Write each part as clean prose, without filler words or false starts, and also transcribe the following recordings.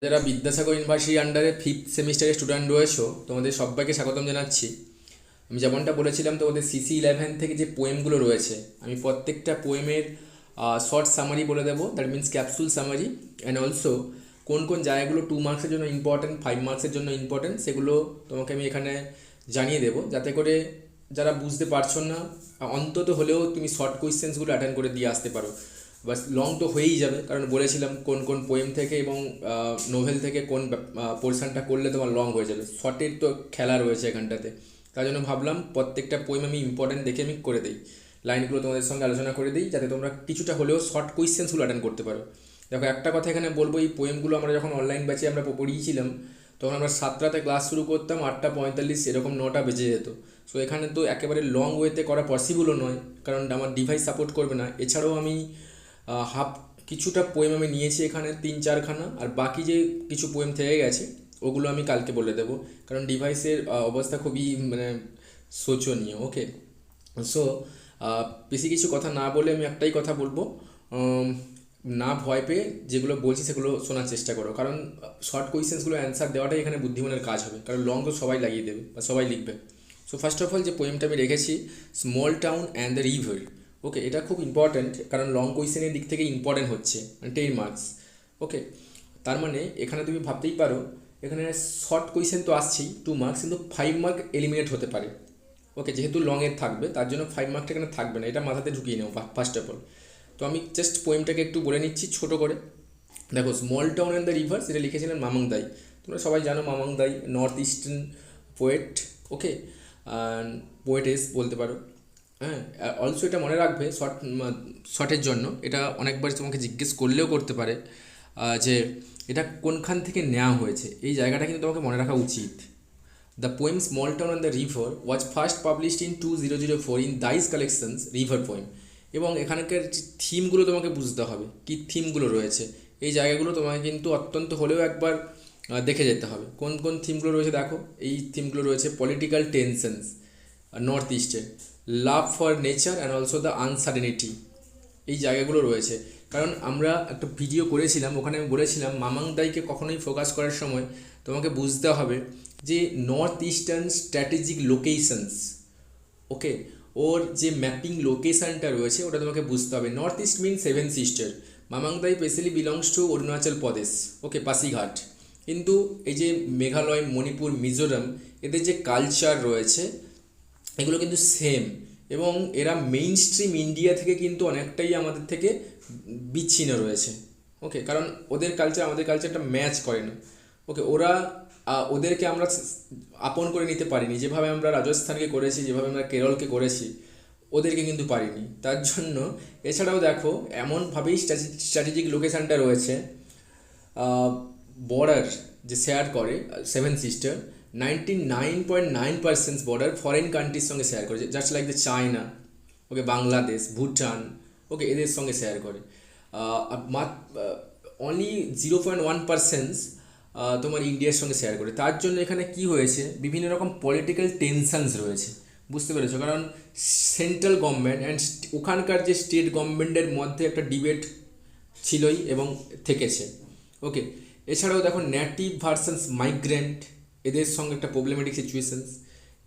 যারা বিদ্যাসাগর ইউনিভার্সিটি আন্ডারে ফিফথ সেমিস্টারের স্টুডেন্ট রয়েছো তোমাদের সবাইকে স্বাগতম জানাচ্ছি। আমি যেমনটা বলেছিলাম তোমাদের CC11 থেকে যে পোয়েমগুলো রয়েছে আমি প্রত্যেকটা পোয়েমের শর্ট সামারি বলে দেবো, that means capsule summary, and also কোন কোন জায়গাগুলো 2 মার্কসের জন্য ইম্পর্টেন্ট, 5 মার্কসের জন্য ইম্পর্টেন্ট, সেগুলো তোমাকে আমি এখানে জানিয়ে দেবো, যাতে করে যারা বুঝতে পারছো না অন্তত হলেও তুমি শর্ট কোয়েশ্চেন্সগুলো অ্যাটেন্ড করে দিয়ে আসতে পারো। বাস লং তো হয়েই যাবে, কারণ বলেছিলাম কোন কোন পোয়েম থেকে এবং নোভেল থেকে কোন পোর্শনটা করলে তোমার লং হয়ে যাবে। শর্টের তো খেলা রয়েছে এখানটাতে, তার জন্য ভাবলাম প্রত্যেকটা পোয়েম আমি ইম্পর্টেন্ট দেখে আমি করে দিই, লাইনগুলো তোমাদের সঙ্গে আলোচনা করে দিই, যাতে তোমরা কিছুটা হলেও শর্ট কোয়েশ্চেন্সগুলো অ্যাটেন্ড করতে পারো। দেখো, একটা কথা এখানে বলবো, এই পোয়েমগুলো আমরা যখন অনলাইন ব্যাচে আমরা পড়িয়েছিলাম তখন আমরা 7টাতে ক্লাস শুরু করতাম, 8টা 45 এরকম 9টা বেজে যেত। সো এখানে তো একেবারে লং ওয়েতে করা পসিবলও নয়, কারণ আমার ডিভাইস সাপোর্ট করবে না। এছাড়াও আমি হাফ কিছুটা পোয়েম আমি নিয়েছি এখানে 3-4খানা, আর বাকি যে কিছু পোয়েম থেকে গেছে ওগুলো আমি কালকে বলে দেবো, কারণ ডিভাইসের অবস্থা খুবই মানে শোচনীয়। ওকে, সো বেশি কিছু কথা না বলে আমি একটাই কথা বলবো, না ভয় পেয়ে যেগুলো বলছি সেগুলো শোনার চেষ্টা করো, কারণ শর্ট কোয়েশ্চেন্সগুলো অ্যান্সার দেওয়াটাই এখানে বুদ্ধিমানের কাজ হবে, কারণ লং তো সবাই লাগিয়ে দেবে বা সবাই লিখবে। সো ফার্স্ট অফ অল যে পোয়েমটা আমি রেখেছি, small town and the river. Okay, এটা খুব ইম্পর্ট্যান্ট, কারণ লং কোয়েশ্চেনের দিক থেকে ইম্পর্ট্যান্ট হচ্ছে, মানে 10 মার্কস। ওকে, তার মানে এখানে তুমি ভাবতেই পারো এখানে শর্ট কোয়েশ্চেন তো আসছেই 2 মার্কস, কিন্তু 5 মার্ক এলিমিনেট হতে পারে। ওকে, যেহেতু লংয়ের থাকবে তার জন্য 5 মার্কটা এখানে থাকবে না, এটা মাথাতে ঢুকিয়ে নেও ফার্স্ট অফ অল। তো আমি জাস্ট পোয়েমটাকে একটু বলে নিচ্ছি ছোটো করে। দেখো, small town and the river, সেটা লিখেছিলেন মামাং দাই। তোমরা সবাই জানো মামাং দাই নর্থ ইস্টার্ন পোয়েট। ওকে, পোয়েটেস বলতে পারো। হ্যাঁ, অলসো এটা মনে রাখবে শর্টের জন্য, এটা অনেকবার তোমাকে জিজ্ঞেস করলেও করতে পারে যে এটা কোনখান থেকে নেওয়া হয়েছে, এই জায়গাটা কিন্তু তোমাকে মনে রাখা উচিত। The poem small town on the river was first published in 2004 in Dai's collections river poem. এবং এখানকার যে থিমগুলো তোমাকে বুঝতে হবে, কী থিমগুলো রয়েছে, এই জায়গাগুলো তোমাকে কিন্তু অত্যন্ত হলেও একবার দেখে যেতে হবে। কোন কোন থিমগুলো রয়েছে দেখো, এই থিমগুলো রয়েছে পলিটিক্যাল টেনশনস নর্থ ইস্টে, love for nature and also the uncertainty, এই জায়গাগুলো রয়েছে। কারণ আমরা একটা ভিডিও করেছিলাম, ওখানে আমি বলেছিলাম মামাং দাইকে কখনোই ফোকাস করার সময় তোমাকে বুঝতে হবে যে নর্থ ইস্টার্ন স্ট্র্যাটেজিক লোকেশনস। ওকে, ওর যে ম্যাপিং লোকেশানটা রয়েছে ওটা তোমাকে বুঝতে হবে। নর্থ ইস্ট মিন 7 সিস্টার, মামাং দাই specially belongs to Arunachal Pradesh. ওকে, পাসিঘাট। কিন্তু এই যে মেঘালয়, মণিপুর, মিজোরাম, এদের যে কালচার রয়েছে এগুলো কিন্তু সেম, এবং এরা মেইন স্ট্রিম ইন্ডিয়া থেকে কিন্তু অনেকটাই আমাদের থেকে বিচ্ছিন্ন রয়েছে। ওকে, কারণ ওদের কালচার আমাদের কালচারটা ম্যাচ করে না। ওকে, ওদেরকে আমরা আপন করে নিতে পারিনি, যেভাবে আমরা রাজস্থানকে করেছি, যেভাবে আমরা কেরলকে করেছি, ওদেরকে কিন্তু পারিনি। তার জন্য এছাড়াও দেখো এমনভাবেই স্ট্র্যাটেজিক লোকেশানটা রয়েছে, বর্ডার যে শেয়ার করে 7 সিস্টার, 99.9% বর্ডার ফরেন কান্ট্রির সঙ্গে শেয়ার করে, জাস্ট লাইক দ্য চায়না, ওকে, বাংলাদেশ, ভুটান, ওকে, এদের সঙ্গে শেয়ার করে। অনলি 0.1% তোমার ইন্ডিয়ার সঙ্গে শেয়ার করে। তার জন্য এখানে কি হয়েছে, বিভিন্ন রকম পলিটিক্যাল টেনশনস রয়েছে, বুঝতে পেরেছো? কারণ সেন্ট্রাল গভর্নমেন্ট অ্যান্ড ওখানকার যে স্টেট গভর্নমেন্টের মধ্যে একটা ডিবেট ছিলই এবং থেকেছে। ওকে, এছাড়াও দেখো নেটিভ ভার্সেস মাইগ্রেন্ট, এদের সঙ্গে একটা problematic situations,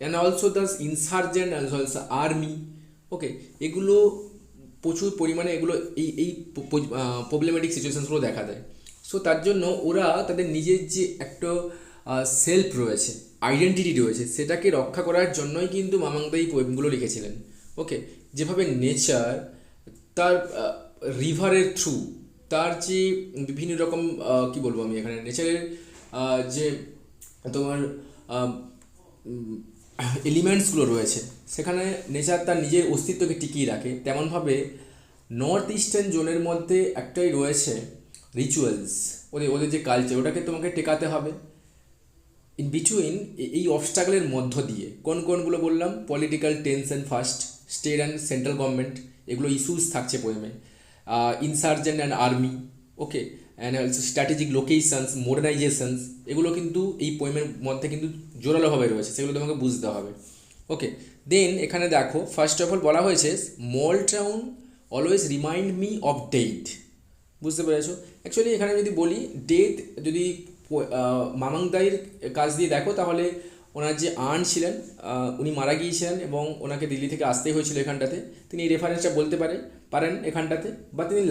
and also the insurgent and also army. Okay, এগুলো প্রচুর পরিমাণে এগুলো এই প্রবলেমেটিক সিচুয়েশনসগুলো দেখা দেয়। সো তার জন্য ওরা তাদের নিজের যে একটা সেলফ রয়েছে, আইডেন্টিটি রয়েছে, সেটাকে রক্ষা করার জন্যই কিন্তু মামাংদাই পোয়েমগুলো লিখেছিলেন। ওকে, যেভাবে নেচার তার রিভারের থ্রু, তার যে বিভিন্ন রকম কি বলবো আমি এখানে, নেচারের যে তোমার এলিমেন্টসগুলো রয়েছে, সেখানে নেচার তার নিজের অস্তিত্বকে টিকিয়ে রাখে, তেমনভাবে নর্থ ইস্টার্ন জোনের মধ্যে একটাই রয়েছে রিচুয়ালস, ওদের ওদের যে কালচার, ওটাকে তোমাকে টেকাতে হবে। ইন বিটুইন এই অবস্ট্রাগলের মধ্য দিয়ে কোন কোনগুলো বললাম, political tension first, state and central government, এগুলো ইস্যুস থাকছে পোয়েমে, insurgent and army, okay, and also strategic locations, modernizations, এগুলো কিন্তু এই পোয়েমের মধ্যে কিন্তু জোরালোভাবে রয়েছে, সেগুলো তোমাকে বুঝতে হবে। ওকে, দেন এখানে দেখো ফার্স্ট অফ অল বলা হয়েছে small town always remind me of death, বুঝতে পেরেছো? অ্যাকচুয়ালি এখানে যদি বলি ডেথ, যদি মামাংদাইয়ের কাজ দিয়ে দেখো তাহলে ওনার যে ছিলেন উনি মারা গিয়েছিলেন এবং ওনাকে দিল্লি থেকে আসতেই হয়েছিল এখানটাতে, তিনি এই রেফারেন্সটা বলতে পারেন এখানটাতে। বা তিনি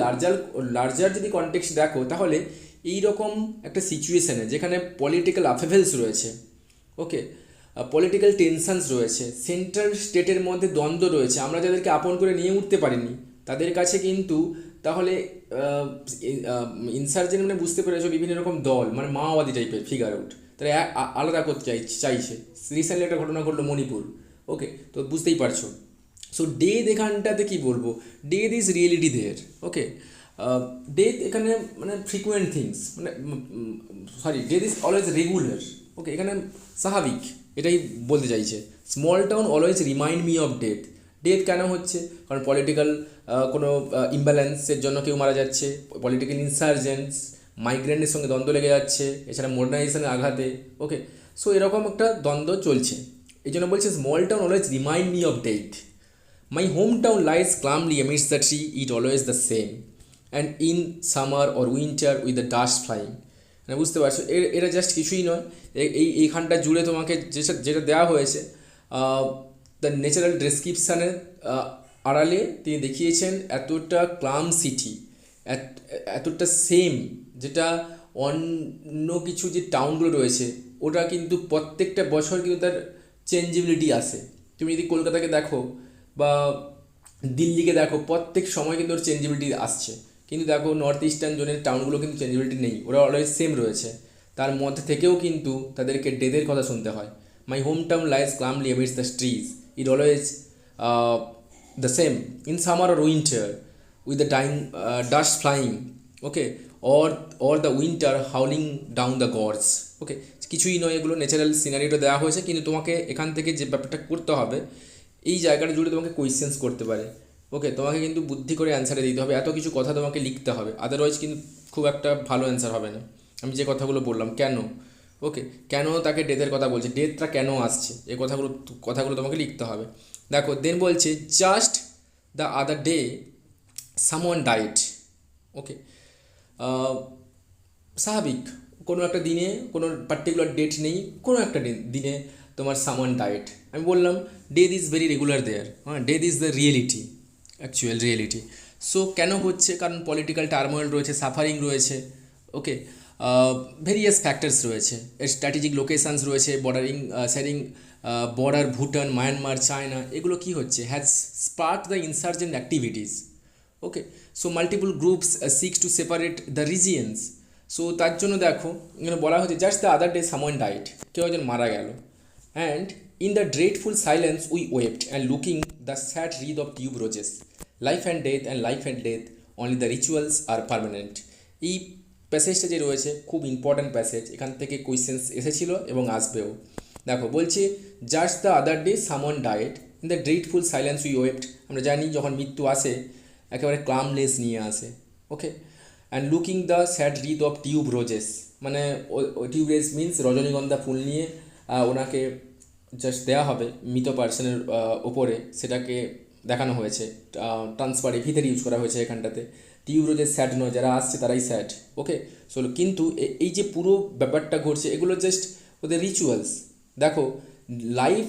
লার্জার যদি কনটেক্সট দেখো তাহলে এই রকম একটা সিচুয়েশানে যেখানে পলিটিক্যাল আপহেভেলস রয়েছে, ওকে, পলিটিক্যাল টেনশনস রয়েছে, সেন্ট্রাল স্টেটের মধ্যে দ্বন্দ্ব রয়েছে, আমরা যাদেরকে আপন করে নিয়ে উঠতে পারিনি তাদের কাছে কিন্তু তাহলে ইনসার্জেন্ট মানে বুঝতে পেরেছো বিভিন্ন রকম দল, মানে মাওবাদী টাইপের ফিগার আউট, তারা আলাদা করতে চাইছে। রিসেন্টলি একটা ঘটনা ঘটলো মণিপুর, ওকে, তো বুঝতেই পারছো। সো ডেথ এখানটাতে কী বলবো, death is reality there, okay. Death এখানে মানে ফ্রিকুয়েন্ট থিংস, মানে death is always regular, okay, এখানে স্বাভাবিক, এটাই বলতে চাইছে। Small town always remind me of death. Death কেন হচ্ছে, কারণ পলিটিক্যাল কোনো ইমব্যালেন্সের জন্য কেউ মারা যাচ্ছে, পলিটিক্যাল ইনসার্জেন্টস, মাইগ্রেন্টের সঙ্গে দ্বন্দ্ব লেগে যাচ্ছে, এছাড়া মডার্নাইজেশনের আঘাতে, ওকে। সো এরকম একটা দ্বন্দ্ব চলছে, এই জন্য বলছে small town always remind me of death. My home town lies calmly amidst the tree, it always the same, and in summer or winter with the dust flying. মানে বুঝতে পারছো, এটা জাস্ট কিছুই নয়, এইখানটা জুড়ে তোমাকে যেটা দেওয়া হয়েছে দ্য ন্যাচারাল ডেসক্রিপশানের আড়ালে তিনি দেখিয়েছেন এতটা ক্লাম সিটি, এতটা সেম, যেটা অন্য কিছু যে টাউনগুলো রয়েছে ওটা কিন্তু প্রত্যেকটা বছর কিন্তু তার চেঞ্জেবিলিটি আসে। তুমি যদি কলকাতাকে দেখো বা দিল্লিকে দেখো, প্রত্যেক সময় কিন্তু ওর চেঞ্জেবিলিটি আসছে, কিন্তু দেখো নর্থ ইস্টার্ন জোনের টাউনগুলো কিন্তু চেঞ্জেবিলিটি নেই, ওরা অলওয়েজ সেম রয়েছে। তার মধ্যে থেকেও কিন্তু তাদেরকে ডেথের কথা শুনতে হয়। My home town lies calmly amidst the trees, it always the same in summer or winter with the dust flying, okay, or the winter howling down the gorge, okay. কিছুই নয়, এগুলো ন্যাচারাল সিনারিটা দেওয়া হয়েছে, কিন্তু তোমাকে এখান থেকে যে ব্যাপারটা করতে হবে, এই জায়গাটা জুড়ে তোমাকে কোয়েশ্চেন্স করতে পারে, ওকে, তোমাকে কিন্তু বুদ্ধি করে অ্যান্সারে দিতে হবে, এত কিছু কথা তোমাকে লিখতে হবে, আদারওয়াইজ কিন্তু খুব একটা ভালো অ্যান্সার হবে না। আমি যে কথাগুলো বললাম কেন, ওকে, কেন তাকে ডেথের কথা বলছে, ডেথটা কেন আসছে, এই কথাগুলো তোমাকে লিখতে হবে। দেখো দেন বলছে just the other day someone ডাইট, ওকে, স্বাভাবিক, কোনো একটা দিনে কোনো পার্টিকুলার ডেট নেই, কোনো একটা দিনে তোমার সামওয়ান ডাইট। আমি বললাম ডেথ ইজ ভেরি রেগুলার দেয়ার, হ্যাঁ, death is the reality, actual reality. So কেন হচ্ছে, কারণ পলিটিক্যাল টার্মোয়েল রয়েছে, সাফারিং রয়েছে, ওকে, ভেরিয়াস ফ্যাক্টরস রয়েছে, এর স্ট্র্যাটেজিক লোকেশানস রয়েছে, sharing border Bhutan, Myanmar, China, এগুলো কী হচ্ছে, has spark the insurgent activities, okay. So multiple groups seeks to separate the regions. So তার জন্য দেখো এখানে বলা হচ্ছে just the other day someone died, কেউ একজন মারা গেল, and in the dreadful silence we wept and looking the sad wreath of tuberoses, life and death only the rituals are permanent. এই প্যাসেজটা যে রয়েছে খুব ইম্পর্ট্যান্ট প্যাসেজ, এখান থেকে কোয়েশ্চেন্স এসেছিল এবং আসবেও। দেখো বলছে just the other day someone died in the dreadful silence we wept, আমরা জানি যখন মৃত্যু আসে একেবারে ক্লামলেস নিয়ে আসে, okay, and looking the sad wreath of tuberoses, মানে টিউব রোজ মিনস রজনীগন্ধা ফুল নিয়ে ওনাকে জাস্ট দেওয়া হবে মৃত পার্সনের ওপরে, সেটাকে দেখানো হয়েছে, ট্রান্সফার ভিতরে ইউজ করা হয়েছে এখানটাতে। টিউব রোজেস স্যাড নয়, যারা আসছে তারাই স্যাড, ওকে। সো কিন্তু এই যে পুরো ব্যাপারটা ঘটছে এগুলো জাস্ট ওদের রিচুয়ালস। দেখো লাইফ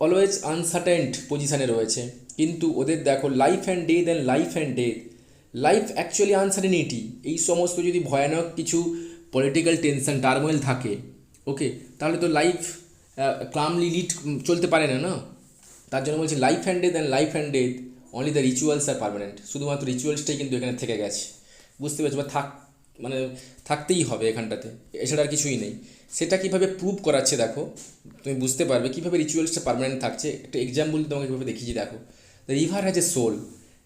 অলওয়েজ আনসার্টেন্ট পজিশানে রয়েছে, কিন্তু ওদের দেখো life and death, life actually uncertainty. এই সমস্ত যদি ভয়ানক কিছু পলিটিক্যাল টেনশন টার্মোয়েল থাকে, ওকে, তাহলে তো লাইফ ক্লামলি লিড চলতে পারে না। তার জন্য বলছি life and death only the rituals are permanent, শুধুমাত্র রিচুয়ালসটাই কিন্তু এখানে থেকে গেছে, বুঝতে পেরেছো, বা মানে থাকতেই হবে এখানটাতে, এছাড়া আর কিছুই নেই। সেটা কীভাবে প্রুভ করাচ্ছে দেখো, তুমি বুঝতে পারবে কীভাবে রিচুয়ালসটা পারমানেন্ট থাকছে। একটা এক্সাম্পল তোমাকে কীভাবে দেখিয়েছি, দেখো the river has a soul,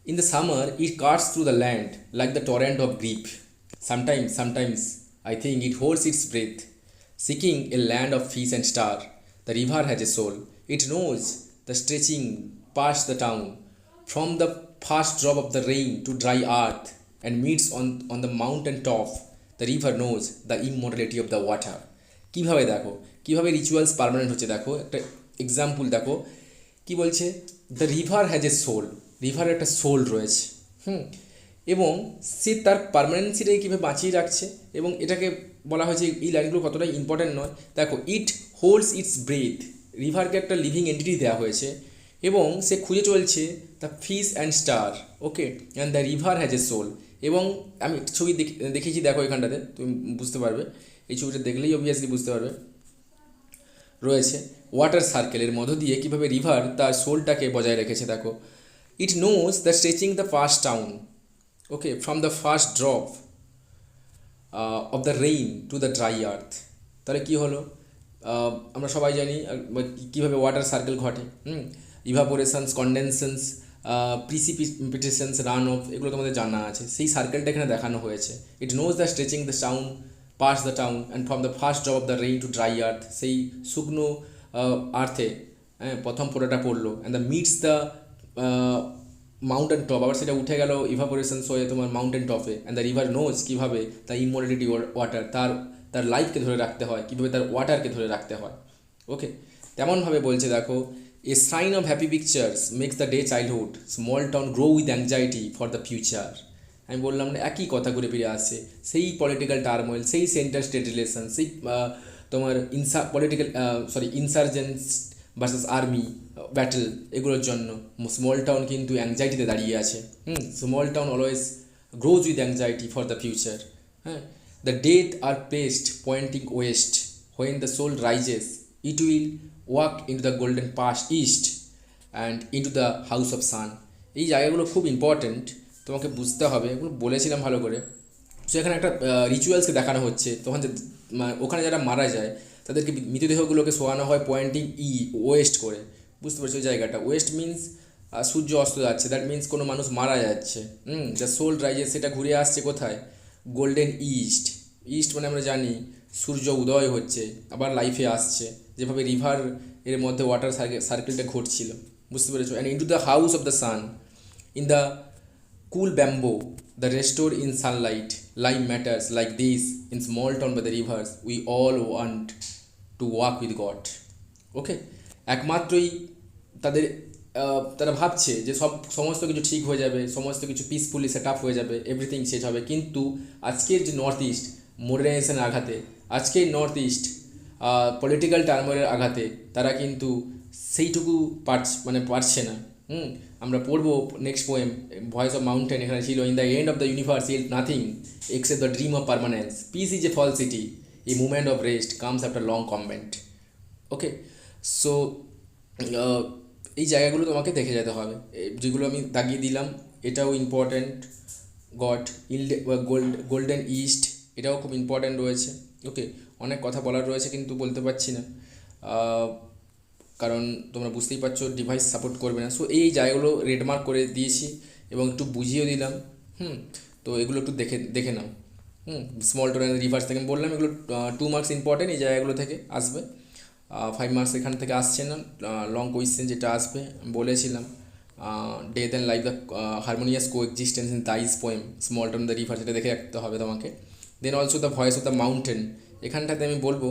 in the summer it cuts through the land like the torrent of grip, sometimes I think it holds its breath, seeking a land of fish and star. The river has a soul, it knows the stretching past the town, from the first drop of the rain to dry earth, and meets on the mountain top. The river knows the immortality of the water. কীভাবে দেখো কীভাবে rituals permanent হচ্ছে, দেখো একটা example দেখো কি বলছে, the river has a soul, রিভারের একটা সোল রয়েছে, এবং সে তার পার্মানেন্সিটাকে কীভাবে বাঁচিয়ে রাখছে, এবং এটাকে বলা হয়েছে, এই লাইনগুলো কতটা ইম্পর্ট্যান্ট নয় দেখো, ইট হোল্ডস ইটস ব্রেথ, রিভারকে একটা লিভিং এন্টিটি দেওয়া হয়েছে, এবং সে খুঁজে চলছে the fish and star, okay, and the river has a soul. এবং আমি একটা ছবি দেখিয়েছি, দেখো এখানটাতে তুমি বুঝতে পারবে, এই ছবিটা দেখলেই অবভিয়াসলি বুঝতে পারবে, রয়েছে ওয়াটার সার্কেলের মধ্য দিয়ে কীভাবে রিভার তার সোলটাকে বজায় রেখেছে। দেখো, it knows the stretching the first town, okay, from the first drop of the rain to the dry earth. তাহলে কী হলো, আমরা সবাই জানি কীভাবে ওয়াটার সার্কেল ঘটে, ইভাপোরেশনস, কন্ডেনশনস, প্রিসিপিটেশনস, রান অফ, এগুলো তোমাদের জানা আছে। সেই সার্কেলটা এখানে দেখানো হয়েছে। It knows the stretching the town pass the town and from the first drop of the rain to dry earth, সেই শুকনো আর্থে প্রথম ফোঁটাটা পড়লো, and the meets the mountain top, আবার সেটা উঠে গেল ইভাপোরেশনস হয়ে তোমার মাউন্টেন টপে, অ্যান্ড দ্য রিভার নোজ কীভাবে তার ইমোরালিটি ওয়াটার, তার লাইফকে ধরে রাখতে হয়, কীভাবে তার ওয়াটারকে ধরে রাখতে হয়, ওকে। তেমনভাবে বলছে দেখো, a sign of happy pictures makes the day childhood, small town grow with anxiety for the future. আমি বললাম না, একই কথা ঘুরে ফিরে আসছে, সেই পলিটিক্যাল টার্মোয়েল, সেই সেন্টার স্টেট রিলেশন, সেই তোমার ইনসার্জেন্স ভার্সেস আর্মি ব্যাটেল, এগুলোর জন্য স্মল টাউন কিন্তু অ্যাংজাইটিতে দাঁড়িয়ে আছে। Small town always grows with anxiety for the future. হ্যাঁ, the death are placed pointing west, when the soul rises it will walk into the golden pass east and into the house of sun. এই জায়গাগুলো খুব important, তোমাকে বুঝতে হবে, এগুলো বলেছিলাম ভালো করে। সো এখানে একটা রিচুয়ালসকে দেখানো হচ্ছে, তখন ওখানে যারা মারা যায় তাদেরকে মৃতদেহগুলোকে শোয়ানো হয় পয়েন্টিং ওয়েস্ট করে, বুঝতে পারছো ওই জায়গাটা। ওয়েস্ট মিন্স সূর্য অস্ত যাচ্ছে, দ্যাট মিন্স কোনো মানুষ মারা যাচ্ছে। দ্য সোল রাইজেস, সেটা ঘুরে আসছে কোথায়, গোল্ডেন ইস্ট। ইস্ট মানে আমরা জানি সূর্য উদয় হচ্ছে, আবার লাইফে আসছে, যেভাবে রিভার এর মধ্যে ওয়াটার সার্কেলটা ঘটছিল, বুঝতে পেরেছো। And into the house of the sun, in the cool bamboo, the restored in sunlight, life matters like this in small town by the rivers, we all want to walk with God. ওকে, একমাত্রই তাদের তারা ভাবছে যে সমস্ত কিছু ঠিক হয়ে যাবে, সমস্ত কিছু পিসফুলি সেট আপ হয়ে যাবে, এভরিথিং শেষ হবে, কিন্তু আজকের যে নর্থ ইস্ট মডার্নাইজেশনের আঘাতে, আজকের নর্থ ইস্ট পলিটিক্যাল টার্মোয়েলের আঘাতে তারা কিন্তু সেইটুকু পারছে না। আমরা পড়বো next poem, voice of mountain, এখানে ছিল, in the end of the universe yield nothing except the dream of permanence, peace is a falsity, a moment of rest comes after long combat. Okay, so এই জায়গাগুলো তোমাকে দেখে যেতে হবে, যেগুলো আমি দাগিয়ে দিলাম, এটাও ইম্পর্ট্যান্ট। গড গোল্ডেন ইস্ট, এটাও খুব ইম্পর্ট্যান্ট রয়েছে। ওকে, অনেক কথা বলার রয়েছে কিন্তু বলতে পারছি না, কারণ তোমরা বুঝতেই পারছো ডিভাইস সাপোর্ট করবে না। সো এই জায়গাগুলো রেডমার্ক করে দিয়েছি এবং একটু বুঝিয়েও দিলাম। তো এগুলো একটু দেখে নাও। স্মল টোন রিভার্স থেকে বললাম, এগুলো 2 মার্কস ইম্পর্টেন্ট, এই জায়গাগুলো থেকে আসবে। 5 মার্কস এখান থেকে আসছে না, লং কোয়েশ্চেন যেটা আসবে বলেছিলাম, death and life the harmonious coexistence in this poem, small tone the river, সেটা দেখে রাখতে হবে তোমাকে। Then also the voice of the mountain, এখানটাতে আমি বলবো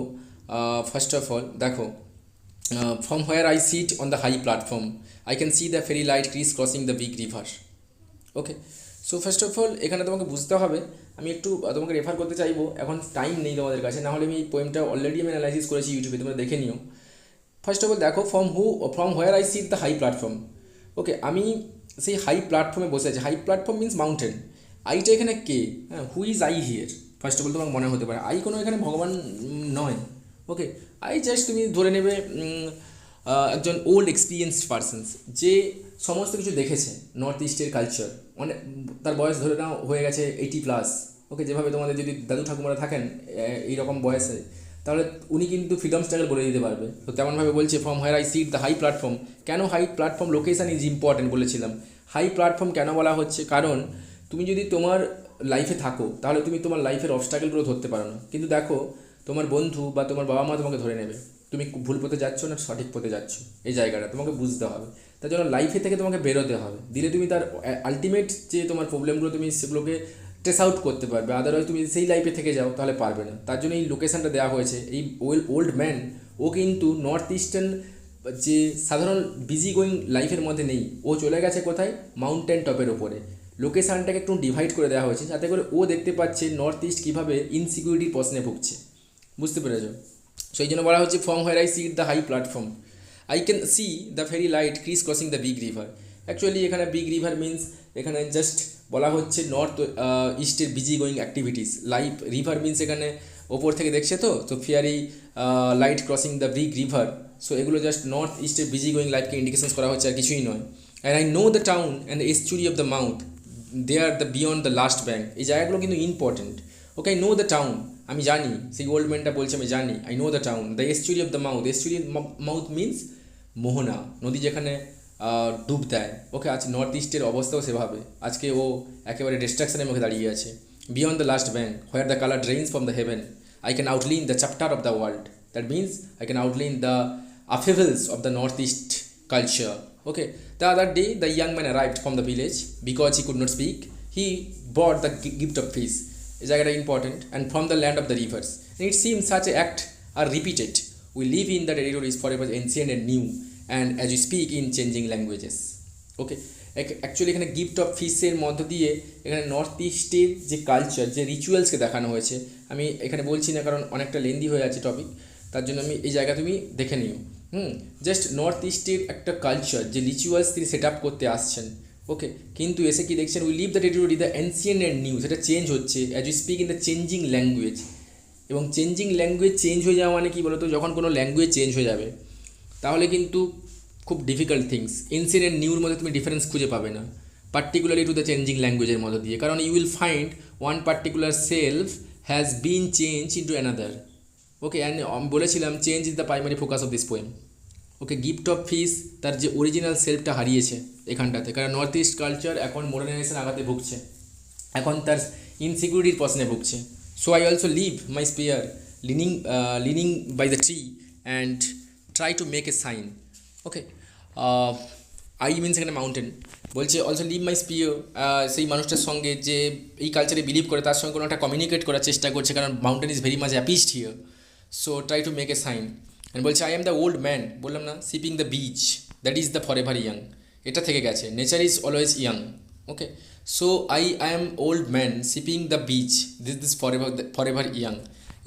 ফার্স্ট অফ অল দেখো, from where I sit on the high platform, I can see the fairy light crisscrossing the big river. Okay, so first of all এখানে তোমাকে বুঝতে হবে, আমি একটু তোমাকে রেফার করতে চাইবো, এখন টাইম নেই তোমাদের কাছে, নাহলে আমি এই পোয়েমটা অলরেডি আমি অ্যানালাইসিস করেছি ইউটিউবে, তোমরা দেখে নিও। ফার্স্ট অফ অল দেখো, from where I sit the high platform. Okay, আমি সেই হাই প্ল্যাটফর্মে বসে আছি, হাই প্ল্যাটফর্ম মিন্স মাউন্টেন। আইটা এখানে কে, হ্যাঁ, who is I here, first of all তোমার মনে হতে পারে আই কোনো এখানে ভগবান নয়। ওকে, আই জাস্ট তুমি ধরে নেবে একজন ওল্ড এক্সপিরিয়েন্সড পারসনস, যে সমস্ত কিছু দেখেছে নর্থ ইস্টের কালচার, অনেক, তার বয়স ধরে নাও হয়ে গেছে 80+। ওকে, যেভাবে তোমাদের যদি দাদু ঠাকুমারা থাকেন এইরকম বয়সে, তাহলে উনি কিন্তু ফ্রিডম স্ট্রাগল বলে দিতে পারবে। তো তেমনভাবে বলছে, from where I sit the high platform. কেন high platform, location is important বলেছিলাম। হাই প্ল্যাটফর্ম কেন বলা হচ্ছে, কারণ তুমি যদি তোমার লাইফে থাকো তাহলে তুমি তোমার লাইফের অবস্ট্রাগলগুলো ধরতে পারো না, কিন্তু দেখো তোমার বন্ধু বা তোমার বাবা মা তোমাকে ধরে নেবে তুমি ভুল পথে যাচ্ছ না সঠিক পথে যাচ্ছ, এই জায়গাটা তোমাকে বুঝতে হবে। তার জন্য লাইফে থেকে তোমাকে বেরোতে হবে, দিলে তুমি তার আলটিমেট যে তোমার প্রবলেমগুলো তুমি সেগুলোকে ট্রেস আউট করতে পারবে। আদারওয়াইজ তুমি সেই লাইফে থেকে যাও তাহলে পারবে না। তার জন্য এই লোকেশানটা দেওয়া হয়েছে। এই ওল্ড ম্যান ও কিন্তু নর্থ ইস্টার্ন যে সাধারণ বিজি গোয়িং লাইফের মধ্যে নেই, ও চলে গেছে কোথায়, মাউন্টেন টপের ওপরে। লোকেশানটাকে একটু ডিভাইড করে দেওয়া হয়েছে যাতে করে ও দেখতে পাচ্ছে নর্থ ইস্ট কীভাবে ইনসিকিউরিটির প্রশ্নে ভুগছে, বুঝতে পেরেছো? সেই জন্য বলা হচ্ছে from where I see the high platform I can see the ferry light criss crossing the big river. Actually এখানে বিগ রিভার মিন্স এখানে জাস্ট বলা হচ্ছে নর্থ ইস্টের busy going activities. Live river means এখানে ওপর থেকে দেখছে তো fiery light crossing the big river, so এগুলো জাস্ট নর্থ ইস্টের বিজি গোয়িং লাইফকে ইন্ডিকেশনস করা হচ্ছে, আর কিছুই নয়। And I know the town and the estuary of the mouth they are the beyond the last bank. এই জায়গাগুলো কিন্তু important. Okay, I know the town, আমি জানি, সেই ওল্ড ম্যানটা বলছে আমি জানি। I know the town, the estuary of the mouth, estuary mouth means মোহনা, নদী যেখানে ডুব দেয়। ওকে, আজ নর্থ ইস্টের অবস্থাও সেভাবে, আজকে ও একেবারে ডিস্ট্রাকশনের মুখে দাঁড়িয়ে আছে। Beyond the last bank where the colour drains from the heaven I can outline the chapter of the world. That means I can outline the upheavals of the northeast culture. Okay, the other day the young man arrived from the village because he could not speak. He brought the gift of peace. Is that important? And from the land of the rivers. And it seems such an act are repeated. We live in the territory is forever ancient and new, and as we speak in changing languages. Okay. Actually এখানে gift of ফিসের মধ্য দিয়ে এখানে north ইস্টের যে culture, যে রিচুয়ালসকে দেখানো হয়েছে। আমি এখানে বলছি না কারণ অনেকটা লেন্দি হয়ে আছে টপিক, তার জন্য আমি এই জায়গা তুমি দেখে নিও। জাস্ট নর্থ ইস্টের একটা কালচার, যে রিচুয়ালস তিনি সেট আপ করতে আসছেন। ওকে, কিন্তু এসে কি দেখছেন, we live the territory the ancient and new, সেটা চেঞ্জ হচ্ছে as you speak in the changing language. এবং চেঞ্জিং ল্যাঙ্গুয়েজ চেঞ্জ হয়ে যাওয়া মানে কি বলতো, যখন কোনো ল্যাঙ্গুয়েজ চেঞ্জ হয়ে যাবে তাহলে কিন্তু খুব ডিফিকাল্ট থিংস। এনসিয়েন্ট অ্যান্ড নিউর মধ্যে তুমি ডিফারেন্স খুঁজে পাবে না, পার্টিকুলারলি টু দ্য চেঞ্জিং ল্যাঙ্গুয়েজের মধ্য দিয়ে, কারণ you will find one particular self has been change into another. Okay, and আমি বলেছিলাম change is the primary focus of this poem. Okay, gift of fish তার যে অরিজিনাল সেলফটা হারিয়েছে এখানটাতে, কারণ নর্থ ইস্ট কালচার এখন মডার্নাইজেশন আঘাতে ভুগছে, এখন তার ইনসিকিউরিটির প্রশ্নে ভুগছে। So I also live my spear leaning by the tree and try to make a sign. Okay, I means এখানে মাউন্টেন বলছে, অলসো লিভ মাই স্পিয়ার, সেই মানুষটার সঙ্গে যে এই কালচারে বিলিভ করে তার সঙ্গে কোনো একটা কমিউনিকেট করার চেষ্টা করছে, কারণ mountain is very much appeased here. So try to make a sign and বলছে I am the old man, বললাম না, sipping the beach that is the forever young, এটা থেকে গেছে, nature is always young. Okay, so I am old man sipping the beach this forever young.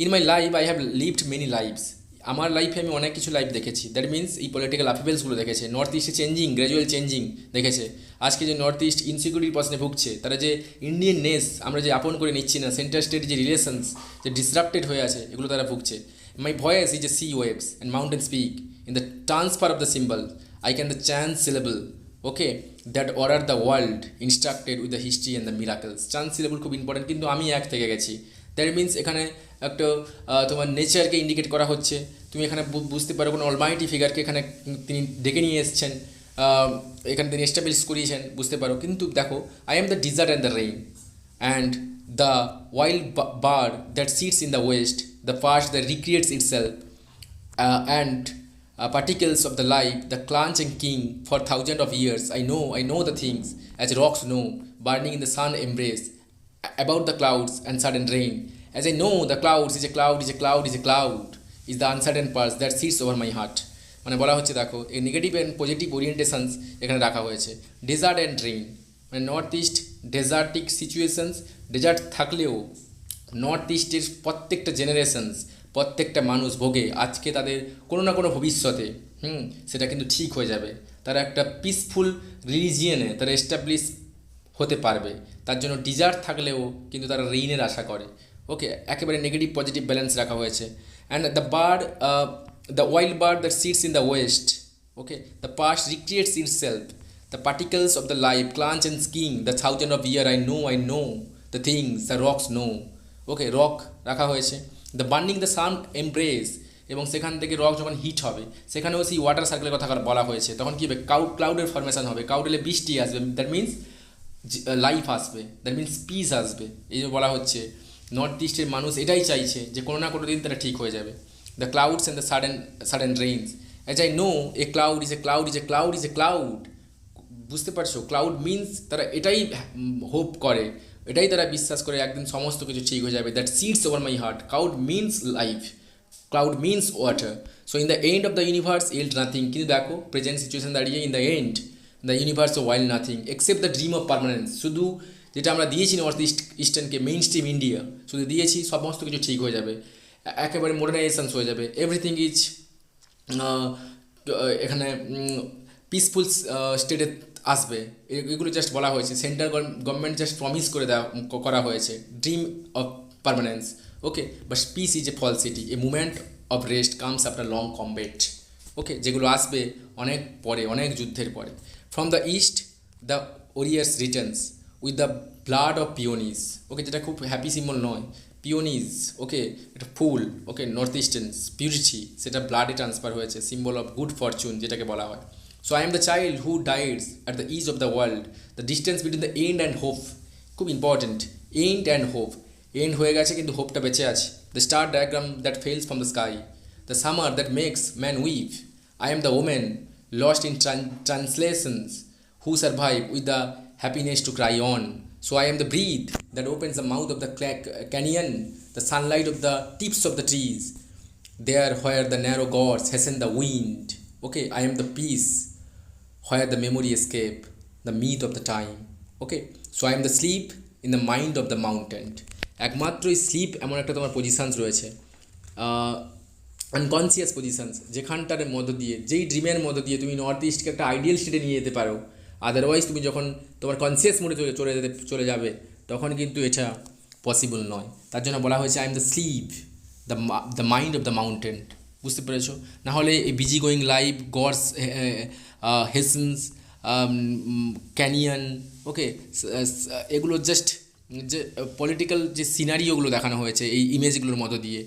In my life I have lived many lifes, আমার লাইফে আমি অনেক কিছু life দেখেছি। That means এই পলিটিক্যাল আপহেভেলসগুলো দেখেছে, নর্থ ইস্টে চেঞ্জিং, গ্র্যাজুয়াল চেঞ্জিং দেখেছে। আজকে যে নর্থ ইস্ট ইনসিকিউরিটির প্রশ্নে ভুগছে, তারা যে ইন্ডিয়ান নেস আমরা যে আপন করে নিচ্ছি না, সেন্টার স্টেট যে রিলেশনস যে ডিসরাপ্টেড হয়ে আছে, এগুলো তারা ভুগছে। My voice is a sea waves and mountain speak in the transfer of the symbol I can the chance syllable. Okay, that order the world instructed with the history and the miracles. Chance syllable খুব important, কিন্তু আমি এক থেকে গেছি। That means এখানে একটা তোমার নেচারকে indicate করা হচ্ছে। তুমি এখানে বুঝতে পারো কোনো অলমাইটি ফিগারকে এখানে তিনি ডেকে নিয়ে এসছেন, এখানে তিনি এস্টাবলিশ করিয়েছেন, বুঝতে পারো। কিন্তু দেখো, I am the desert and the rain and the wild bird that sits in the west, the past that recreates itself and particles of the life, the clans and king for thousands of years. I know the things as rocks know, burning in the sun embrace, about the clouds and sudden rain. As I know the clouds is a cloud, is a cloud, is a cloud, is the uncertain pulse that sits over my heart. মানে বলা হচ্ছে, দেখো এই negative and positive ওরিয়েন্টেশনস এখানে রাখা হয়েছে। Dessert and rain, মানে north east ডেজার্টিক situations, dessert থাকলেও নর্থ ইস্টের প্রত্যেকটা জেনারেশনস, প্রত্যেকটা মানুষ ভোগে আজকে তাদের কোনো না কোনো ভবিষ্যতে সেটা কিন্তু ঠিক হয়ে যাবে। তারা একটা পিসফুল রিলিজিয়নে তারা এস্টাবলিশ হতে পারবে। তার জন্য ডিজার্ট থাকলেও কিন্তু তারা রেইনের আশা করে। ওকে, একেবারে নেগেটিভ পজিটিভ ব্যালেন্স রাখা হয়েছে। And the bird, the wild bird that sits in the west, okay, the past recreates itself, the particles of the life clench and skiing, the thousand of year I know the things the rocks know. Okay, rock রাখা হয়েছে। The burning the sun embrace, এবং সেখান থেকে rock যখন hit হবে সেখানেও সেই water সার্কেলের কথা বলা হয়েছে। তখন কী হবে, ক্লাউডের ফরমেশন হবে, ক্লাউড এলে বৃষ্টি আসবে, দ্যাট মিন্স লাইফ আসবে, দ্যাট মিন্স পিস আসবে। এই যে বলা হচ্ছে নর্থ ইস্টের মানুষ এটাই চাইছে যে কোনো না কোনো দিন তারা ঠিক হয়ে যাবে। The clouds and the sudden rains, as I know A cloud is a cloud is a cloud is a cloud. বুঝতে পারছো, ক্লাউড মিন্স তারা এটাই হোপ করে, এটাই তারা বিশ্বাস করে একদিন সমস্ত কিছু ঠিক হয়ে যাবে। That sits over my heart, cloud means life, cloud means water. So in the end of the universe yield nothing. কিন্তু দেখো প্রেজেন্ট সিচুয়েশন দাঁড়িয়ে in the end the universe while nothing except the dream of permanence, শুধু যেটা আমরা দিয়েছি north ইস্টার্নকে, mainstream India, শুধু দিয়েছি সমস্ত কিছু ঠিক হয়ে যাবে, একেবারে মডার্নাইজেশনস হয়ে যাবে, এভরিথিং ইজ এখানে পিসফুল স্টেটে আসবে, এগুলো জাস্ট বলা হয়েছে। সেন্ট্রাল গভর্নমেন্ট জাস্ট প্রমিস করে দেওয়া করা হয়েছে dream of permanence, okay. But peace is a falsity, a movement of rest comes after long combat, okay, যেগুলো আসবে অনেক পরে, অনেক যুদ্ধের পরে। From the east the warriors returns with the blood of peonies, okay, যেটা খুব হ্যাপি সিম্বল নয়, পিওনিজ, ওকে, এটা ফুল, ওকে, নর্থ ইস্টার্নস পিউরিটি, সেটা ব্লাডে ট্রান্সফার হয়েছে, সিম্বল অফ গুড ফরচুন যেটাকে বলা হয়। So I am the child who dies at the ease of the world, the distance between the end and hope, খুব important, end and hope, end হয়ে গেছে কিন্তু হোপটা বেঁচে আছে। The star diagram that falls from the sky, the summer that makes man weave, I am the woman lost in translations who survive with the happiness to cry on. So I am the breeze that opens the mouth of the canyon, the sunlight of the tips of the trees, there where the narrow gods hasten the wind. Okay, I am the peace where the memory escape, the meat of the time. Okay, so I am the sleep in the mind of the mountain. একমাত্রই sleep এমন একটা তোমার পজিশানস রয়েছে, unconscious পজিশানস, যেখানটার মধ্য দিয়ে, যেই ড্রিমের মধ্য দিয়ে তুমি নর্থ ইস্টকে একটা আইডিয়াল স্টেটে নিয়ে যেতে পারো। আদারওয়াইজ তুমি যখন তোমার কনসিয়াস মোডে চলে যাবে তখন কিন্তু এটা পসিবল নয়। তার জন্য বলা হয়েছে I am the sleep the mind of the mountain, বুঝতে পেরেছো? নাহলে এই busy going life, gods essence, canyon, okay, এগুলো জাস্ট যে পলিটিক্যাল যে সিনারিওগুলো দেখানো হয়েছে এই ইমেজগুলোর মধ্য দিয়ে,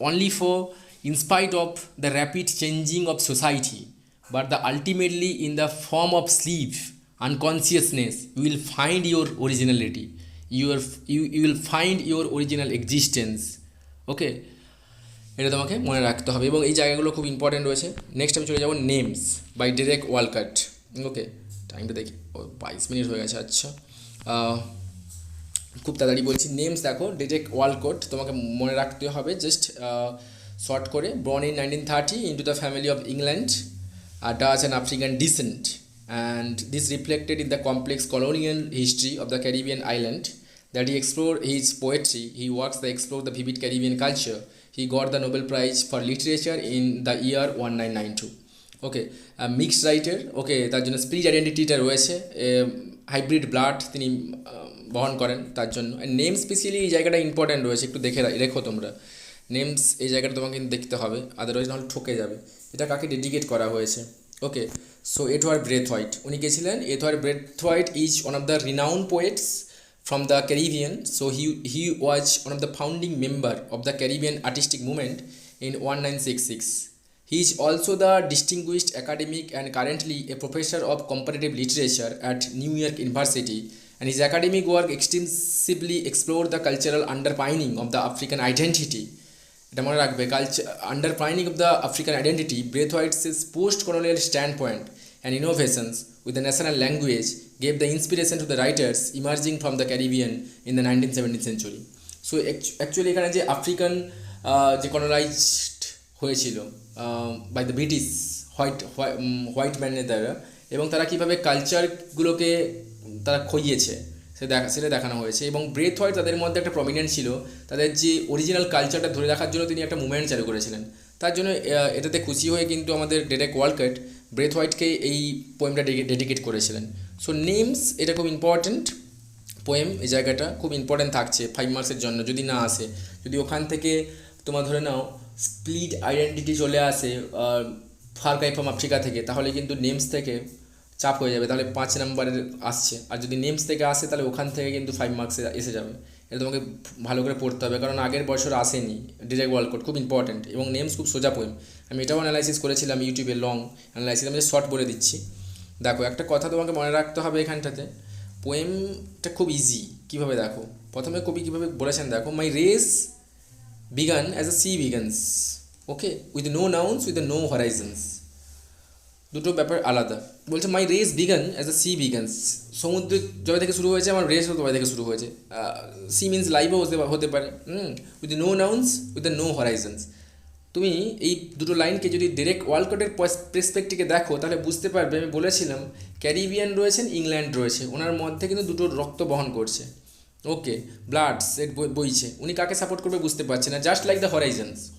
only for in spite of the rapid changing of society, but the ultimately in the form of sleep, unconsciousness, you will find your originality, you will find your original existence, okay, এটা তোমাকে মনে রাখতে হবে। এবং এই জায়গাগুলো খুব important রয়েছে। নেক্সট আমি চলে যাবো নেমস বাই ডেরেক ওয়ালকট, ওকে, টাইমটা দেখি, 22 মিনিট হয়ে গেছে, আচ্ছা, খুব তাড়াতাড়ি বলছি। নেমস দেখো, ডেরেক ওয়ালকট তোমাকে মনে রাখতে হবে জাস্ট শর্ট করে, born in 1930 into the family of England, Dutch and African descent, and this reflected in the complex colonial history of the Caribbean island that he explored his poetry. He works that explore the vivid Caribbean culture. He got the Nobel Prize for Literature in the year 1992. Okay, mixed writer, okay, তার জন্য spirit আইডেন্টিটিটা রয়েছে, hybrid blood তিনি বহন করেন তার জন্য। Name specially এই জায়গাটা ইম্পর্ট্যান্ট রয়েছে, একটু দেখে রেখো তোমরা নেমস, এই জায়গাটা তোমাকে কিন্তু দেখতে হবে, আদারওয়াইজ নাহলে ঠকে যাবে। এটা কাকে ডেডিকেট করা হয়েছে? ওকে, সো এডওয়ার্ড ব্রেথওয়াইট, উনি কে ছিলেন? Edward Brathwaite is one of the renowned poets from the Caribbean. So he was one of the founding member of the Caribbean artistic movement in 1966. He is also the distinguished academic and currently a professor of comparative literature at New York University, and his academic work extensively explored the cultural underpinning of the African identity. এটা মনে রাখবে, underpinning of the African identity. Braithwaite's post-colonial standpoint and innovations with the national language gave the inspiration to the writers emerging from the Caribbean in the 1917th century. So actually এখানে যে African যে colonised হয়েছিল by the British white ম্যানের দ্বারা, এবং তারা কীভাবে কালচারগুলোকে তারা খইয়েছে সেটা দেখানো হয়েছে। এবং ব্রেথওয়াইট তাদের মধ্যে একটা প্রমিনেন্ট ছিল, তাদের যে অরিজিনাল কালচারটা ধরে রাখার জন্য তিনি একটা মুভমেন্ট চালু করেছিলেন। তার জন্য এটাতে খুশি হয়ে কিন্তু আমাদের ডেরেক ওয়ালকট ব্রেথওয়াইটকে এই পোয়েমটা ডেডিকেট করেছিলেন। সো নেমস এটা খুব ইম্পর্ট্যান্ট পোয়েম, এই জায়গাটা খুব ইম্পর্ট্যান্ট থাকছে 5 মার্কসের জন্য যদি না আসে। যদি ওখান থেকে তোমার ধরে নাও স্প্লিট আইডেন্টিটি চলে আসে ফার ক্রাই ফ্রম আফ্রিকা থেকে, তাহলে কিন্তু নেমস থেকে চাপ হয়ে যাবে, তাহলে 5 নম্বরের আসছে। আর যদি নেমস থেকে আসে তাহলে ওখান থেকে কিন্তু 5 মার্কসে এসে যাবে। এটা তোমাকে ভালো করে পড়তে হবে, কারণ আগের বছর আসেনি ডেরেক ওয়ালকট, খুব ইম্পর্ট্যান্ট। এবং নেমস খুব সোজা পোয়েম, আমি এটাও অ্যানালাইসিস করেছিলাম ইউটিউবে, লং অ্যানালাইসিস, আমি শর্ট বলে দিচ্ছি। দেখো একটা কথা তোমাকে মনে রাখতে হবে এখানটাতে, পোয়েমটা খুব ইজি। কীভাবে দেখো, প্রথমে কবি কীভাবে বলেছেন দেখো, my race began as a sea begins, okay, with no nouns with no horizons, দুটো ব্যাপার আলাদা। বলছে my race began as a sea begins, সমুদ্র জয় থেকে শুরু হয়েছে, আমার রেসও তবে থেকে শুরু হয়েছে। সি মিনস লাইভও হতে পারে, with no nouns with no horizons, তুমি এই দুটো লাইনকে যদি ডিরেক্ট ওয়ালকটের পার্সপেক্টিভে দেখো তাহলে বুঝতে পারবে, আমি বলেছিলাম ক্যারিবিয়ান রয়েছেন, ইংল্যান্ড রয়েছে, ওনার মধ্যে কিন্তু দুটো রক্ত বহন করছে, ওকে, ব্লাড সেট বইছে, উনি কাকে সাপোর্ট করবে বুঝতে পারছে না। Just like the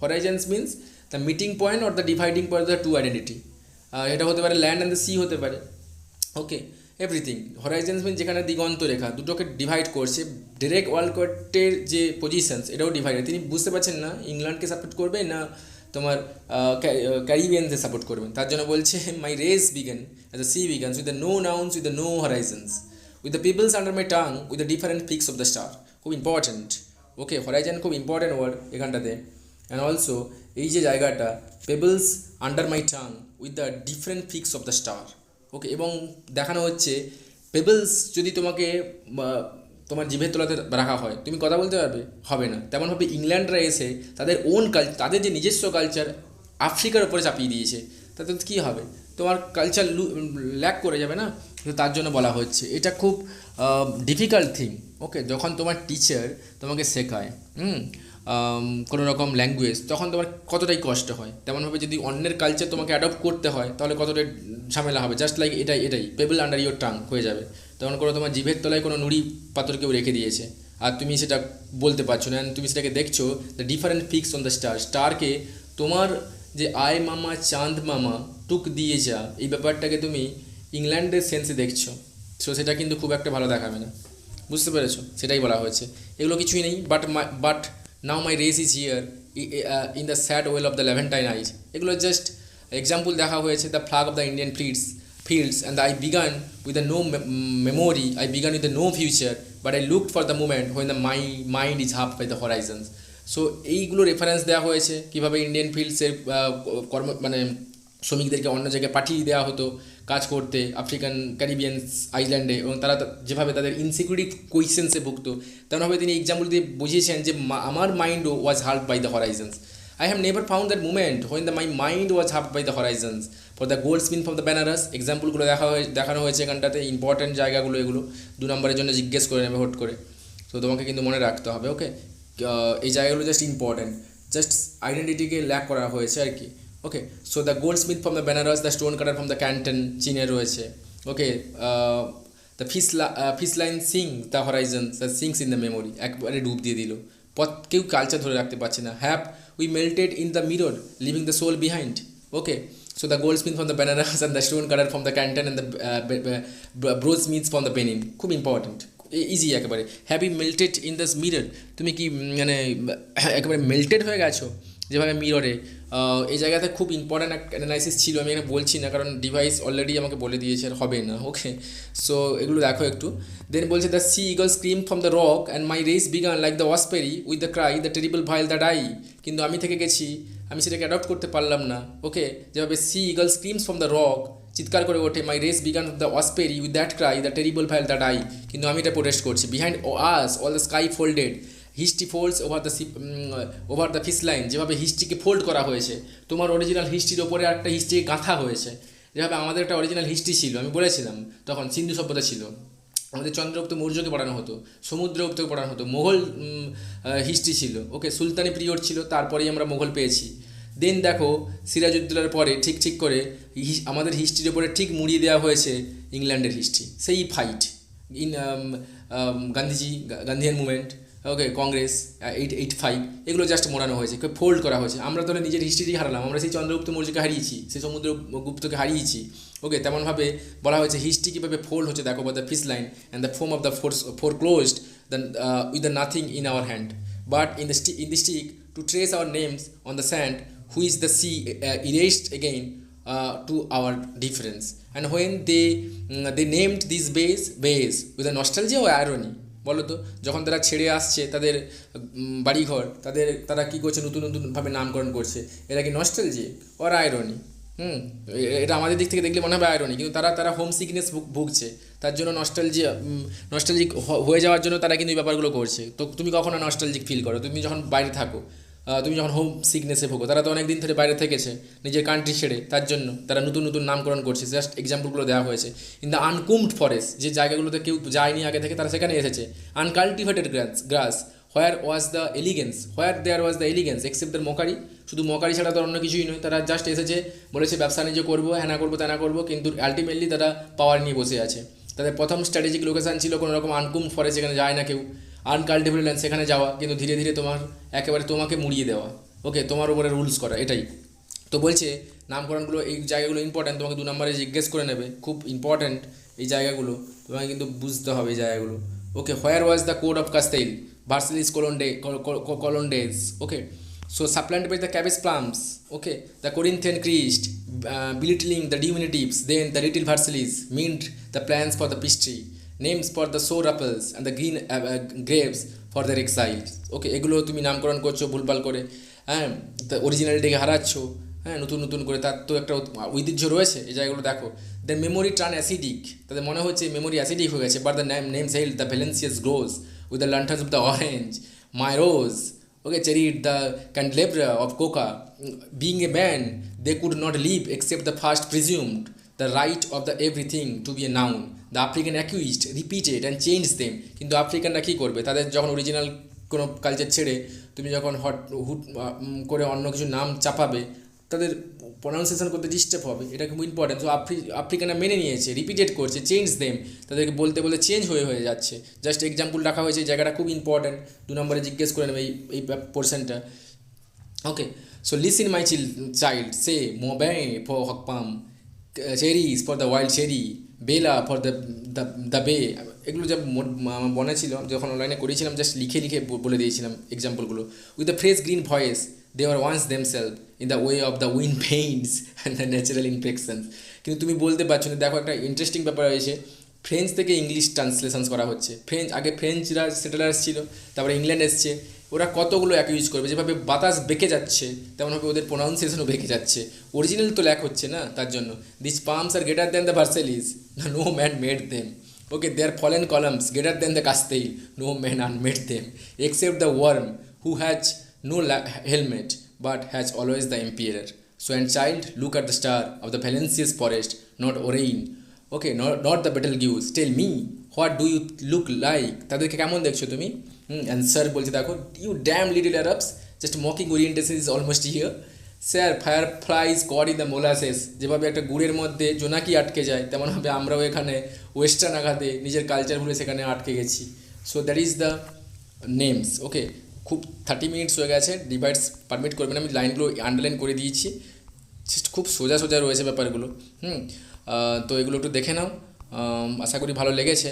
horizons means the meeting point or the dividing point the two identity. এটা হতে পারে ল্যান্ড অ্যান্ড দ্য সি হতে পারে, ওকে, এভরিথিং। হরাইজেন্স মিন যেখানে দিগন্ত রেখা দুটোকে ডিভাইড করছে, ডিরেক্ট ওয়ালকটের যে পজিশনস এটাও ডিভাইড। তিনি বুঝতে পারছেন না ইংল্যান্ডকে সাপোর্ট করবে না তোমার ক্যারিবিয়ানকে সাপোর্ট করবেন, তার জন্য বলছে my race began as the sea begins with the no nouns with the no horizons with the peoples under my tongue with the different peaks of the star. খুব ইম্পর্ট্যান্ট, ওকে, হরাইজেন খুব important word এখানটাতে। And also এই যে জায়গাটা pebbles under my tongue with the different peaks of the star, okay, এবং দেখানো হচ্ছে pebbles যদি তোমাকে তোমার জিভের তলাতে রাখা হয় তুমি কথা বলতে পারবে, হবে না। তেমনভাবে ইংল্যান্ডরা এসে তাদের তাদের যে নিজস্ব কালচার আফ্রিকার উপরে চাপিয়ে দিয়েছে, তাতে কী হবে, তোমার কালচার ল্যাক করে যাবে না। তো তার জন্য বলা হচ্ছে এটা খুব ডিফিকাল্ট থিং, ওকে, যখন তোমার টিচার তোমাকে শেখায় কোনো রকম ল্যাঙ্গুয়েজ, তখন তোমার কতটাই কষ্ট হয়। তেমনভাবে যদি অন্যের কালচার তোমাকে অ্যাডপ্ট করতে হয় তাহলে কতটাই ঝামেলা হবে। জাস্ট লাইক এটাই পেবল আন্ডার ইয়োর টাং হয়ে যাবে। তখন কোনো তোমার জিভের তলায় কোনো নুড়ি পাথর কেউ রেখে দিয়েছে আর তুমি সেটা বলতে পারছো না, তুমি সেটাকে দেখছো the different peaks on the স্টারকে তোমার যে আয় মামা চাঁদ মামা টুক দিয়ে যা, এই ব্যাপারটাকে তুমি ইংল্যান্ডের সেন্সে দেখছো। সো সেটা কিন্তু খুব একটা ভালো দেখাবে না, বুঝতে পেরেছো, সেটাই বলা হয়েছে। এগুলো কিছুই নেই, but now my race is here in the sad well of the Levantine eyes, এগুলো জাস্ট এক্সাম্পল দেখা হয়েছে। The flag of the Indian fields and I began with a no memory, I began with a no future, but I looked for the moment when my mind is half by the horizons. So এইগুলো reference দেওয়া হয়েছে কীভাবে Indian ফিল্ডসের মানে শ্রমিকদেরকে অন্য জায়গায় পাঠিয়ে দেওয়া হতো কাজ করতে আফ্রিকান ক্যারিবিয়ান আইল্যান্ডে, এবং তারা যেভাবে তাদের ইনসিকিউরিটি কোয়েশ্চেন্সে ভুগতো, তেমনভাবে তিনি এক্সাম্পল দিয়ে বুঝিয়েছেন যে আমার মাইন্ডও was hauled by the horizons. I have never found that moment when my mind was halved by the horizons. For the goldsmith from the Benares, এক্সাম্পলগুলো দেখানো হয়েছে এখানটাতে, ইম্পর্ট্যান্ট জায়গাগুলো এগুলো 2 নম্বরের জন্য জিজ্ঞেস করে নেবে হট করে, তো তোমাকে কিন্তু মনে রাখতে হবে, ওকে। এই জায়গাগুলো জাস্ট ইম্পর্ট্যান্ট, জাস্ট আইডেন্টিটিকে ল্যাক করা হয়েছে আর কি, okay. So the goldsmith from the Benares, the stone cutter from the Canton, চীনে রয়েছে, okay. The fish line sing the horizons, the sings in the memory, একবারে ডুব দিয়ে দিল, কেউ কালচার ধরে রাখতে পারছে না। We melted in the mirror, leaving the soul behind. Okay, so the goldsmith from the Benares and the stone cutter from the Canton and the bronzesmiths from the Benin. খুব ইম্পর্ট্যান্ট, ইজি একেবারে। Have you melted in this mirror, তুমি কি মানে একেবারে melted হয়ে গেছো যেভাবে মিররে। এই জায়গাতে খুব ইম্পর্ট্যান্ট একটা অ্যানালাইসিস ছিল, আমি এখানে বলছি না কারণ ডিভাইস অলরেডি আমাকে বলে দিয়েছে আর হবে না, ওকে। সো এগুলো দেখো একটু। দেন বলছে the sea eagle scream from the rock and my race began like the osprey with the cry the terrible vile the die. কিন্তু আমি থেকে গেছি, আমি সেটাকে অ্যাডপ্ট করতে পারলাম না, ওকে। যেভাবে sea eagle screams from the rock, চিৎকার করে ওঠে, my race began the osprey with that cry the terrible vile the die, কিন্তু আমি এটা প্রোটেস্ট করছি। Behind us all the sky folded, history folds over the fish line, যেভাবে হিস্ট্রিকে fold করা হয়েছে, তোমার অরিজিনাল হিস্ট্রির ওপরে একটা হিস্ট্রিকে গাঁথা হয়েছে। যেভাবে আমাদের একটা অরিজিনাল হিস্ট্রি ছিল, আমি বলেছিলাম তখন সিন্ধু সভ্যতা ছিল, আমাদের চন্দ্রগুপ্ত মৌর্যকে পড়ানো হতো, সমুদ্রগুপ্তকে পড়ানো হতো, মোগল হিস্ট্রি ছিল, ওকে, সুলতানি পিরিয়ড ছিল, তারপরেই আমরা মোগল পেয়েছি। দেন দেখো সিরাজউদ্দৌলার পরে ঠিক করে আমাদের হিস্ট্রির ওপরে ঠিক মুড়িয়ে দেওয়া হয়েছে ইংল্যান্ডের হিস্ট্রি, সেই ফাইট ইন গান্ধিয়ান মুভমেন্ট, ওকে, কংগ্রেস 885, এগুলো জাস্ট মোড়ানো হয়েছে, ফোল্ড করা হয়েছে। আমরা তাহলে নিজের হিস্ট্রি হারালাম, আমরা সেই চন্দ্রগুপ্ত মৌর্যকে হারিয়েছি, সেই সমুদ্রগুপ্তকে হারিয়েছি, ওকে। তেমনভাবে বলা হয়েছে হিস্ট্রি কীভাবে ফোল্ড হচ্ছে দেখো, বা the fish line and the foam of the four closed with the nothing in our hand, but in the stick to trace our names on the sand which the sea erased again to our difference. And when they named these bays with a nostalgia or irony, বলো তো, যখন তারা ছেড়ে আসছে তাদের বাড়িঘর, তারা কী করছে, নতুনভাবে নামকরণ করছে, এটা কি নস্টালজিয়া ওর আয়রনি? এটা আমাদের দিক থেকে দেখলে মনে হবে আয়রনি, কিন্তু তারা হোম সিকনেস ভুগছে, তার জন্য নস্টালজিক হয়ে যাওয়ার জন্য তারা কিন্তু এই ব্যাপারগুলো করছে। তো তুমি কখনো নস্টালজিক ফিল করো তুমি যখন বাইরে থাকো, তুমি যখন হোম সিকনেসে ভোগো, তারা তো অনেক দিন ধরে বাইরে থেকেছে নিজের কান্ট্রি ছেড়ে, তার জন্য তারা নতুন নামকরণ করছে। জাস্ট এক্সাম্পলগুলো দেওয়া হয়েছে। ইন দ্য আনকুমড ফরেস্ট, যে জায়গাগুলোতে কেউ যায়নি আগে থেকে, তারা সেখানে এসেছে। Uncultivated grass where was the elegance, where there was the elegance except the mockery, শুধু মকারি ছাড়া তো অন্য কিছুই নয়। তারা জাস্ট এসেছে, বলেছে ব্যবসা বাণিজ্য করবো, হ্যানা করবো ত্যানা করবো, কিন্তু আলটিমেটলি তারা পাওয়ার নিয়ে বসে আছে। তাদের প্রথম স্ট্র্যাটেজিক লোকেশান ছিল কোনো রকম আনকুম ফরেস্ট, যেখানে যায় না কেউ, আনকাল্টিভেবল ল্যান্ড, সেখানে যাওয়া, কিন্তু ধীরে ধীরে একেবারে তোমাকে মুড়িয়ে দেওয়া, ওকে, তোমার উপরে রুলস করা, এটাই। তো বলছে নামকরণগুলো, এই জায়গাগুলো ইম্পর্ট্যান্ট, তোমাকে 2 নম্বরে জিজ্ঞেস করে নেবে, খুব ইম্পর্ট্যান্ট এই জায়গাগুলো, তোমাকে কিন্তু বুঝতে হবে এই জায়গাগুলো, okay. Where was the code of Castile Versailles colonnades, okay. So supplanted by the cabbage plums, okay, the Corinthian Christ, belittling the diminutives, then the little Versailles meant the plans for the peach tree, names for the sour apples and the green grapes for their exiles, okay, এগুলো তুমি নামকরণ করছো ভুলভাল করে, হ্যাঁ, অরিজিনালিটিকে হারাচ্ছ, হ্যাঁ, নতুন নতুন করে, তার তো একটা ঐতিহ্য রয়েছে, এই জায়গাগুলো দেখো। দ্য মেমোরি টার্ন অ্যাসিডিক, তাদের মনে হচ্ছে মেমোরি অ্যাসিডিক হয়ে গেছে, but the names held the Valencias groves with the lanterns of the orange, my rose, okay, chariot the candelabra of coca. Being a man, they could not live except the first presumed the right of the everything to be a noun. The African accused repeated and changed them. কিন্তু আফ্রিকানরা কী করবে, তাদের যখন original কোনো culture ছেড়ে তুমি যখন হুট করে অন্য কিছু নাম চাপাবে, তাদের প্রনাউন্সিয়েশন করতে ডিস্টার্ব হবে, এটা খুব ইম্পর্টেন্ট। তো আফ্রিকানরা মেনে নিয়েছে, রিপিটেড করছে, চেঞ্জ দেম, তাদেরকে বলতে বলতে চেঞ্জ হয়ে যাচ্ছে। জাস্ট এক্সাম্পল রাখা হয়েছে, এই জায়গাটা খুব ইম্পর্টেন্ট, 2 নম্বরে জিজ্ঞেস করে নেবে এই পোর্শনটা, okay. So listen my child say মোবে for hogplum, cherries for the wild cherry, বেলা ফর দ্য বে, এগুলো যা মনে ছিল যখন অনলাইনে করেছিলাম, জাস্ট লিখে লিখে বলে দিয়েছিলাম এক্সাম্পলগুলো। With the fresh green voice they are once themselves in the way of the wind paints and the natural infections. কিন্তু তুমি বলতে পারছো না, দেখো একটা ইন্টারেস্টিং ব্যাপার হয়েছে, ফ্রেঞ্চ থেকে ইংলিশ ট্রান্সলেশনস করা হচ্ছে। আগে ফ্রেঞ্চরা সেটেলার্স ছিল, তারপরে ইংল্যান্ড এসছে, ওরা কতগুলো এক ইউজ করবে, যেভাবে বাতাস বেঁকে যাচ্ছে তেমনভাবে ওদের প্রোনাউন্সিয়েশনও বেঁকে যাচ্ছে, অরিজিনাল তো ল্যাক হচ্ছে না, তার জন্য। This palms are greater than the Versailles, no man made them, okay, they are fallen columns greater than the castile, no man unmade them, except the worm who has no helmet but has always the emperor. So and child, look at the star of the Valencia's forest, not Orion, okay, not the battle goose, tell me what do you look like, তাদেরকে কেমন দেখছো তুমি? Answer বলছে দেখো, you damn little Arabs, just mocking orientation is almost here. Sir fire flies god in the molasses, যেভাবে একটা গুড়ের মধ্যে জোনাকি আটকে যায়, তেমনভাবে আমরাও এখানে ওয়েস্টার্ন আঘাতে নিজের কালচার ভুলে সেখানে আটকে গেছি। So that is the names, okay. খুব 30 মিনিটস হয়ে গেছে, ডিভাইডস পারমিট করবে না, আমি লাইনগুলো আন্ডারলাইন করে দিয়েছি, জাস্ট খুব সোজা সোজা রয়েছে ব্যাপারগুলো, তো এগুলো একটু দেখে নাও, আশা করি ভালো লেগেছে।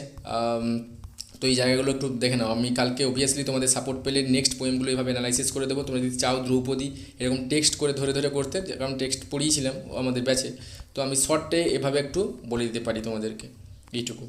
তো এই জায়গাগুলো একটু দেখে নাও, আমি কালকে অবভিয়াসলি তোমাদের সাপোর্ট পেলে নেক্সট পোয়েমগুলো এইভাবে অ্যানালাইসিস করে দেবো। তোমরা যদি চাও দ্রৌপদী এরকম টেক্সট করে ধরে ধরে করতে, কারণ টেক্সট পড়িয়েছিলাম আমাদের ব্যাচে, তো আমি শর্টে এভাবে একটু বলে দিতে পারি তোমাদেরকে, এইটুকু।